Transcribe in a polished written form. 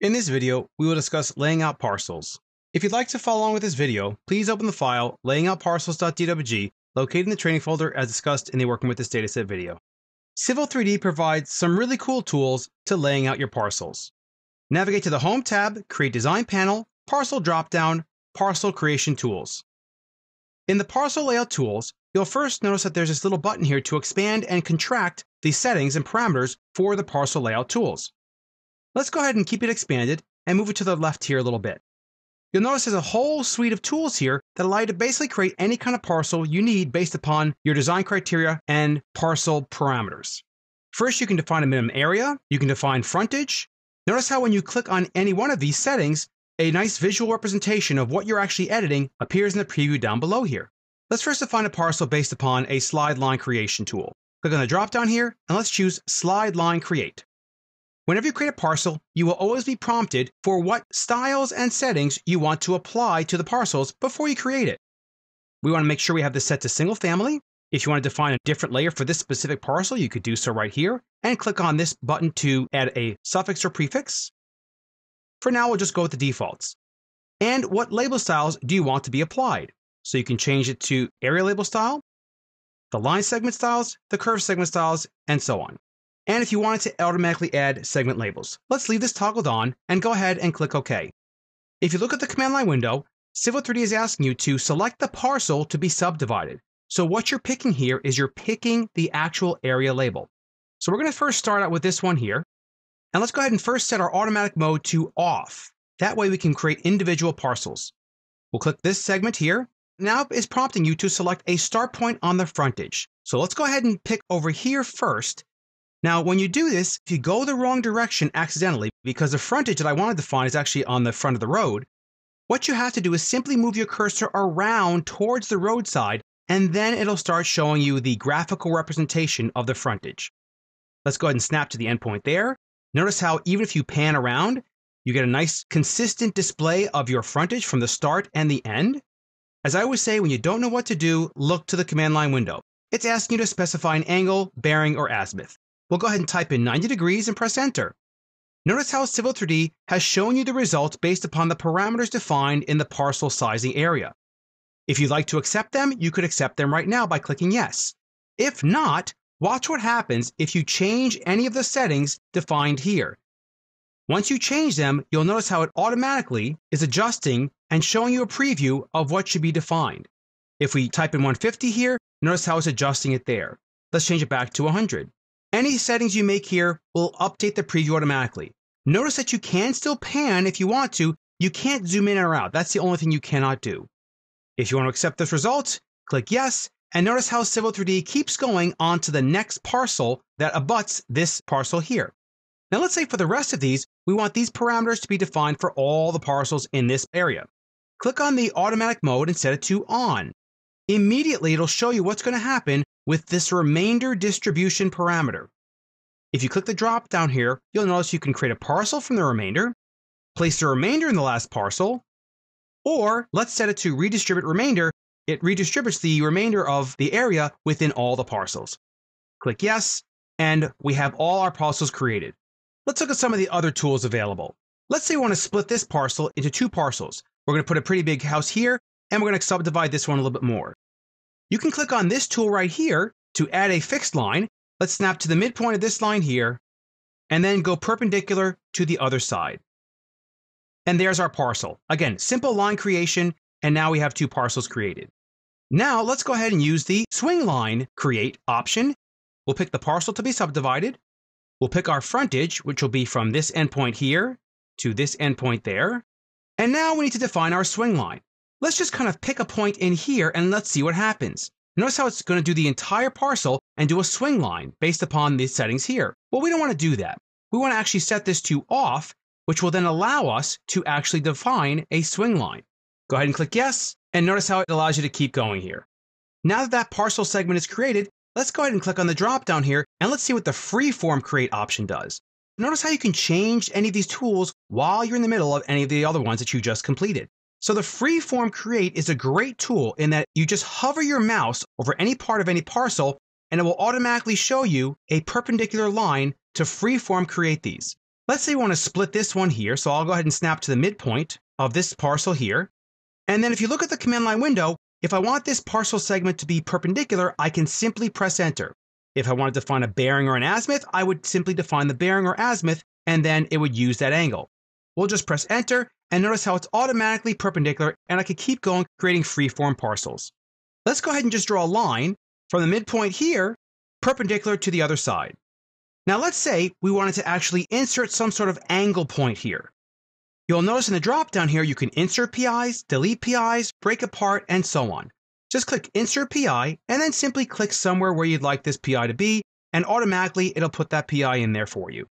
In this video, we will discuss laying out parcels. If you'd like to follow along with this video, please open the file layingoutparcels.dwg located in the training folder as discussed in the Working with this Dataset video. Civil 3D provides some really cool tools to laying out your parcels. Navigate to the Home tab, Create Design Panel, Parcel Dropdown, Parcel Creation Tools. In the Parcel Layout Tools, you'll first notice that there's this little button here to expand and contract the settings and parameters for the Parcel Layout Tools. Let's go ahead and keep it expanded and move it to the left here a little bit. You'll notice there's a whole suite of tools here that allow you to basically create any kind of parcel you need based upon your design criteria and parcel parameters. First, you can define a minimum area. You can define frontage. Notice how when you click on any one of these settings, a nice visual representation of what you're actually editing appears in the preview down below here. Let's first define a parcel based upon a slide line creation tool. Click on the drop down here and let's choose Slide Line Create. Whenever you create a parcel, you will always be prompted for what styles and settings you want to apply to the parcels before you create it. We want to make sure we have this set to single family. If you want to define a different layer for this specific parcel, you could do so right here and click on this button to add a suffix or prefix. For now, we'll just go with the defaults. And what label styles do you want to be applied? So you can change it to area label style, the line segment styles, the curve segment styles, and so on. And if you wanted to automatically add segment labels, let's leave this toggled on and go ahead and click OK. If you look at the command line window, Civil 3D is asking you to select the parcel to be subdivided. So what you're picking here is you're picking the actual area label. So we're going to first start out with this one here. And let's go ahead and first set our automatic mode to off. That way we can create individual parcels. We'll click this segment here. Now it's prompting you to select a start point on the frontage. So let's go ahead and pick over here first. Now, when you do this, if you go the wrong direction accidentally, because the frontage that I wanted to find is actually on the front of the road, what you have to do is simply move your cursor around towards the roadside, and then it'll start showing you the graphical representation of the frontage. Let's go ahead and snap to the endpoint there. Notice how even if you pan around, you get a nice consistent display of your frontage from the start and the end. As I always say, when you don't know what to do, look to the command line window. It's asking you to specify an angle, bearing, or azimuth. We'll go ahead and type in 90 degrees and press enter. Notice how Civil 3D has shown you the results based upon the parameters defined in the parcel sizing area. If you'd like to accept them, you could accept them right now by clicking yes. If not, watch what happens if you change any of the settings defined here. Once you change them, you'll notice how it automatically is adjusting and showing you a preview of what should be defined. If we type in 150 here, notice how it's adjusting it there. Let's change it back to 100. Any settings you make here will update the preview automatically. Notice that you can still pan if you want to. You can't zoom in or out. That's the only thing you cannot do. If you want to accept this result, click yes, and notice how Civil 3D keeps going on to the next parcel that abuts this parcel here. Now let's say for the rest of these, we want these parameters to be defined for all the parcels in this area. Click on the automatic mode and set it to on. Immediately, it'll show you what's going to happen with this remainder distribution parameter. If you click the drop down here, you'll notice you can create a parcel from the remainder, place the remainder in the last parcel, or let's set it to redistribute remainder. It redistributes the remainder of the area within all the parcels. Click yes, and we have all our parcels created. Let's look at some of the other tools available. Let's say we want to split this parcel into two parcels. We're going to put a pretty big house here, and we're going to subdivide this one a little bit more. You can click on this tool right here to add a fixed line. Let's snap to the midpoint of this line here, and then go perpendicular to the other side. And there's our parcel. Again, simple line creation, and now we have two parcels created. Now let's go ahead and use the swing line create option. We'll pick the parcel to be subdivided. We'll pick our frontage, which will be from this endpoint here to this endpoint there. And now we need to define our swing line. Let's just kind of pick a point in here and let's see what happens. Notice how it's going to do the entire parcel and do a swing line based upon these settings here. Well, we don't want to do that. We want to actually set this to off, which will then allow us to actually define a swing line. Go ahead and click yes, and notice how it allows you to keep going here. Now that that parcel segment is created, let's go ahead and click on the drop down here and let's see what the freeform create option does. Notice how you can change any of these tools while you're in the middle of any of the other ones that you just completed. So the freeform create is a great tool in that you just hover your mouse over any part of any parcel and it will automatically show you a perpendicular line to freeform create these. Let's say we want to split this one here, so I'll go ahead and snap to the midpoint of this parcel here. And then if you look at the command line window, if I want this parcel segment to be perpendicular, I can simply press enter. If I wanted to define a bearing or an azimuth, I would simply define the bearing or azimuth, and then it would use that angle. We'll just press enter, and notice how it's automatically perpendicular, and I could keep going, creating freeform parcels. Let's go ahead and just draw a line from the midpoint here, perpendicular to the other side. Now let's say we wanted to actually insert some sort of angle point here. You'll notice in the drop down here, you can insert PIs, delete PIs, break apart, and so on. Just click insert PI, and then simply click somewhere where you'd like this PI to be, and automatically it'll put that PI in there for you.